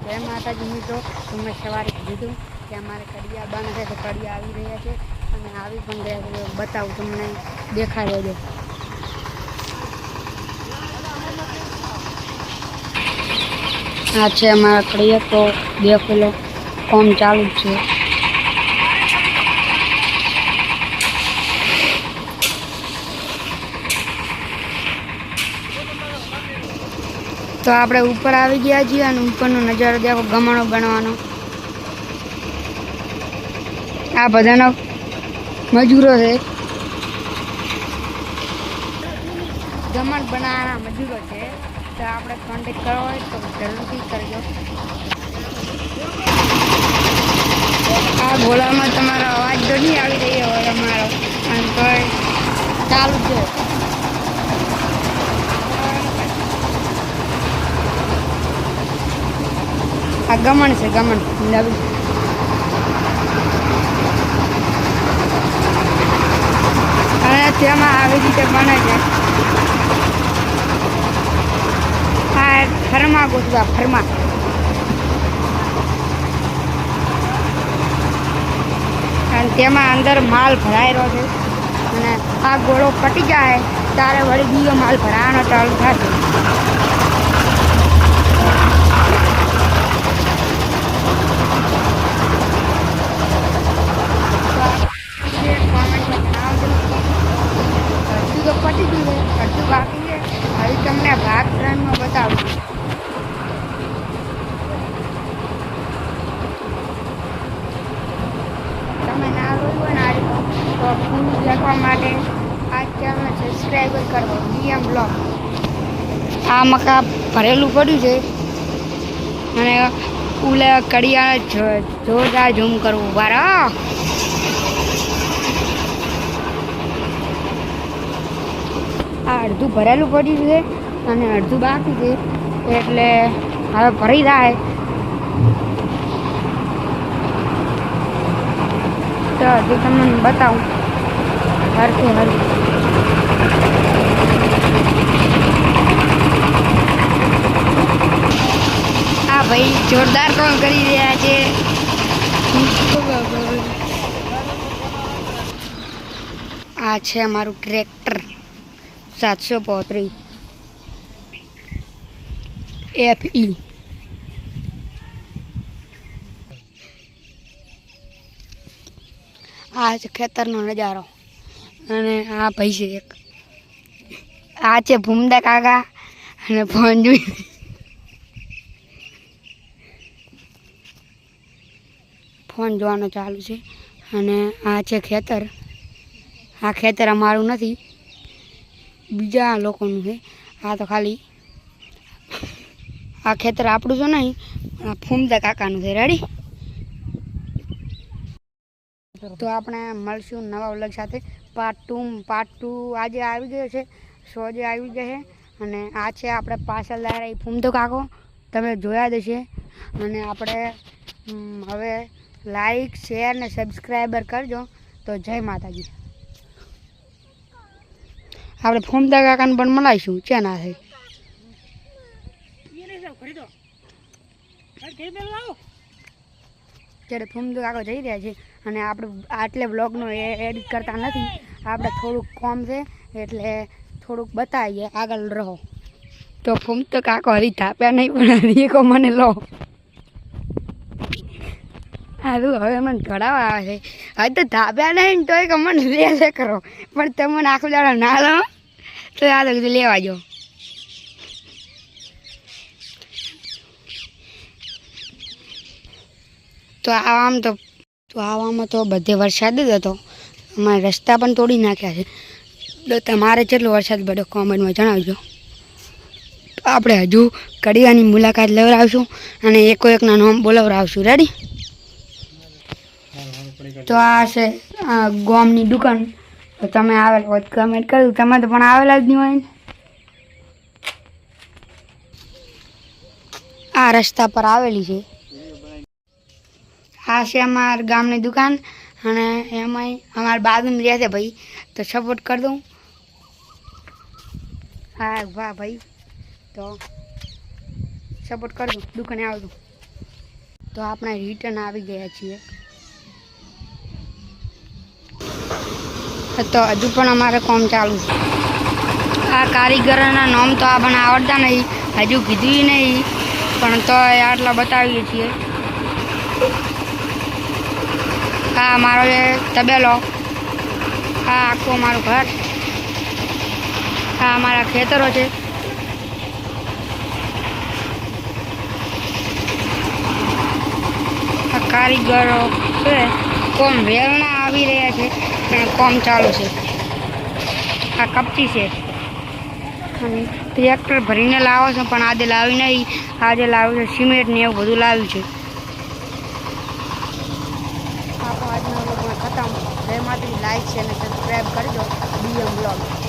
જય માતાજી મિત્રો, તમે સવારે કીધું કે અમારે કડિયા બને છે તો કડિયા આવી રહ્યા છે અને આવી પણ રહ્યા છે. બતાવું તમને, દેખાડો જો. આ છે અમારા કડિયા, તો દેખો લો, કામ ચાલુ જ છે. તો આપણે ઉપર આવી ગયા છીએ અને ઉપરનો નજારો દેખો, ગમાણો બનવાનો. આ બધાનો મજૂરો છે, ગમણ બનાવવાના મજૂરો છે. તો આપણે કોન્ટેક્ટ કરવો હોય તો જરૂરથી કરજો. આ ગોળામાં તમારો અવાજ તો નહીં આવી રહ્યો હોય અમારો, અને તો ચાલુ છે. આ ગમણ છે, ગમણ નવી. અને તેમાં આવી રીતે બને છે. આ ફરમા ગોતવા, ફરમા. અને તેમાં અંદર માલ ભરાયેલો છે અને આ ગોળો પટી જાય ત્યારે વળી બીજો માલ ભરાવાનો ચાલુ થશે. અડધું તો પટી ગયું છે, અડધું બાકી છે. હવે તમને ભાગ 3માં બતાવું. તમે ના જોયું હોય ને આ રીતે, તો ફૂલ દેખવા માટે આ ચેનલ સબસ્ક્રાઈબર કરો, ડીએમ બ્લોગ. આ મકા ભરેલું પડ્યું છે અને ઉલે કડિયા જોરદાર ઝૂમ કરવું બારા. આ અડધું ભરેલું પડ્યું છે અને અડધું બાકી છે, એટલે હવે ભરી જાય તો હજુ તમને બતાવું હરખું હરખું. હા ભાઈ, જોરદાર કામ કરી રહ્યા છે. આ છે અમારું ટ્રેક્ટર 735 FE. આ છે ખેતરનો નજારો અને આ ભાઈ છે એક. આ છે ભૂમદા કાકા અને ફોન જોઈ. ફોન જોવાનું ચાલુ છે. અને આ છે ખેતર. આ ખેતર અમારું નથી, બીજા લોકોનું છે. આ તો ખાલી આ ખેતર આપણું તો નહીં, આ ફૂમદા કાકાનું છે. રેડી? તો આપણે મળશું નવા વ્લોગ સાથે. પાર્ટ 2 આજે આવી ગયો છે, સોજે આવી ગયો છે. અને આ છે આપણે પાછળ લાવ્યા એ ફૂમદો કાકો, તમે જોયા જ હશે. અને આપણે હવે લાઈક, શેર ને સબસ્ક્રાઈબર કરજો. તો જય માતાજી. આપણે ફૂમદા કાકાને પણ મળાવીશું, છે ના થાય. ત્યારે ફૂમદો કાકો જઈ રહ્યા છે અને આપણે આટલે બ્લોગનો એડિટ કરતા નથી. આપણે થોડુંક કોમ છે એટલે થોડુંક બતાવીએ, આગળ રહો. તો ફૂમદો કાકો હરી થાપ્યા નહીં, પણ હરી કો મને લો. સારું, હવે મને ઘડાવા આવે છે. હવે તો ધાબ્યા નહીં તો એક મને લે કરો, પણ તમને આખું દાડો ના લો તો આ તો લેવા જો. તો આવામાં તો બધે વરસાદ જ હતો. અમારે રસ્તા પણ તોડી નાખ્યા છે. તો તમારે કેટલો વરસાદ પડ્યો કોમેન્ટમાં જણાવજો. તો આપણે હજુ કડિયાની મુલાકાત લેવડાવશું અને એકના નામ બોલાવડાવશું. રેડી? તો આ છે ગોમની દુકાન. તો તમે આવેલ હોય કમેન્ટ કર્યું, તમે તો પણ આવેલા જ નહીં હોય. આ રસ્તા પર આવેલી છે. આ છે અમારા ગામની દુકાન અને એમાંય અમારા બાજુમાં રહ્યા છે ભાઈ, તો સપોર્ટ કરી દઉં. હા વાહ ભાઈ, તો સપોર્ટ કરજો, દુકાને આવજો. તો આપણે રિટર્ન આવી ગયા છીએ. તો હજુ પણ અમારે કામ ચાલુ છે. આ કારીગરોના નામ તો આપણને આવડતા નહીં, હજુ કીધું નહીં, પણ તો આટલા બતાવીએ છીએ. આ મારો છે તબેલો, આ આખું મારું ઘર, આ અમારા ખેતરો છે. આ કારીગરો છે, કોમ વેલના આવી રહ્યા છે અને કોમ ચાલુ છે. આ કપચી છે અને ટ્રેક્ટર ભરીને લાવો છો, પણ આજે લાવી નહીં. આજે લાવ્યું છે સિમેન્ટ ને એવું બધું લાવ્યું છે. આપણો આજનો વ્લોગમાં ખતમ. જય માતાજી. લાઈક છે અને સબસ્ક્રાઈબ કરજો BM બ્લોગ.